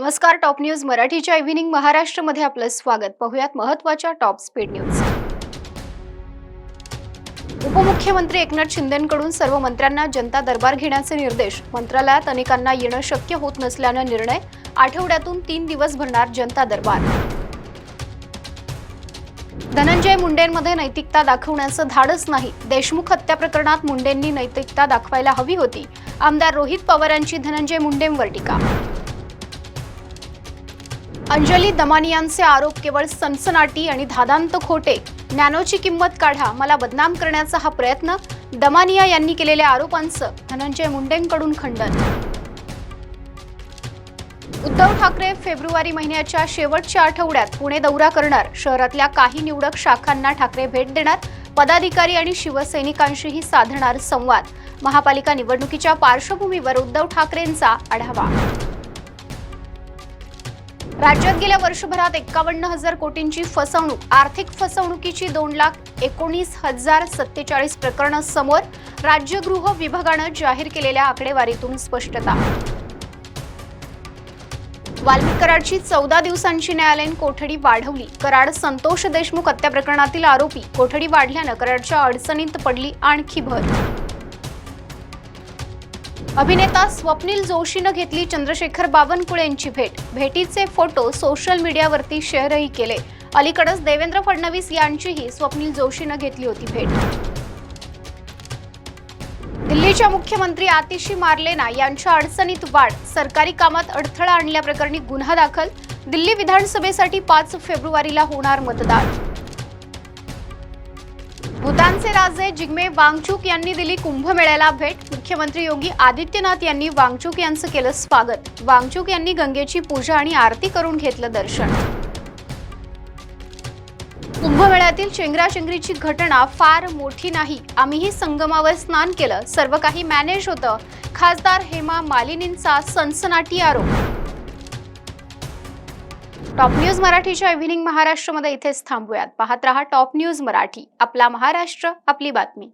नमस्कार. Top news मराठीच्या evening महाराष्ट्रमध्ये आपलं स्वागत. पाहुयात महत्त्वाच्या टॉप स्पीड न्यूज. उपमुख्यमंत्री एकनाथ शिंदेंकडून सर्व मंत्र्यांना जनता दरबार घेण्याचे निर्देश. मंत्रालयात अनेकांना येणं शक्य होत नसल्यानं निर्णय. आठवड्यातून 3 दिवस भरणार जनता दरबार. धनंजय मुंडेंमध्ये नैतिकता दाखवण्याचं धाडस नाही. देशमुख हत्या प्रकरणात मुंडेंनी नैतिकता दाखवायला हवी होती. आमदार रोहित पवारांची धनंजय मुंडेंवर टीका. अंजली दमानियांचे आरोप केवळ सनसनाटी आणि धादांत खोटे. नॅनोची किंमत काढा, मला बदनाम करण्याचा हा प्रयत्न. दमानिया यांनी केलेल्या आरोपांचं धनंजय मुंडेंकडून खंडन. उद्धव ठाकरे फेब्रुवारी महिन्याच्या शेवटच्या आठवड्यात पुणे दौरा करणार. शहरातल्या काही निवडक शाखांना ठाकरे भेट देणार. पदाधिकारी आणि शिवसैनिकांशीही साधणार संवाद. महापालिका निवडणुकीच्या पार्श्वभूमीवर उद्धव ठाकरेंचा आढावा. राज्यात गेल्या वर्षभरात 51,000 कोटींची फसवणूक. आर्थिक फसवणुकीची 2,19,047 प्रकरणं समोर. राज्य गृह विभागानं जाहीर केलेल्या आकडेवारीतून स्पष्टता. वाल्मिक कराडची 14 दिवसांची न्यायालयीन कोठडी वाढवली. कराड संतोष देशमुख हत्या प्रकरणातील आरोपी. कोठडी वाढल्यानं कराडच्या अडचणीत पडली आणखी भर. अभिनेता स्वप्नील जोशीनं घेतली चंद्रशेखर बावनकुळेंची भेट. भेटीचे फोटो सोशल मीडियावरती शेअरही केले. अलीकडेच देवेंद्र फडणवीस यांचीही स्वप्नील जोशीनं घेतली होती भेट. दिल्लीच्या मुख्यमंत्री आतिशी मार्लेना यांच्या अडचणीत वाढ. सरकारी कामात अडथळा आणल्याप्रकरणी गुन्हा दाखल. दिल्ली विधानसभेसाठी 5 फेब्रुवारीला होणार मतदान. भूतानचे राजे जिग्मे वांगचुक यांनी दिली कुंभमेळ्याला भेट. मुख्यमंत्री योगी आदित्यनाथ यांनी वांगचुक यांचं केलं स्वागत. वांगचुक यांनी गंगेची पूजा आणि आरती करून घेतलं दर्शन. कुंभमेळ्यातील चेंगराचेंगरीची घटना फार मोठी नाही. आम्हीही संगमावर स्नान केलं. सर्व काही मॅनेज होतं. खासदार हेमा मालिनींचा सनसनाटी आरोप. टॉप न्यूज मराठीच्या इव्हिनिंग महाराष्ट्रमध्ये इथेच थांबूयात. पाहत रहा टॉप न्यूज मराठी. आपला महाराष्ट्र, आपली बातमी.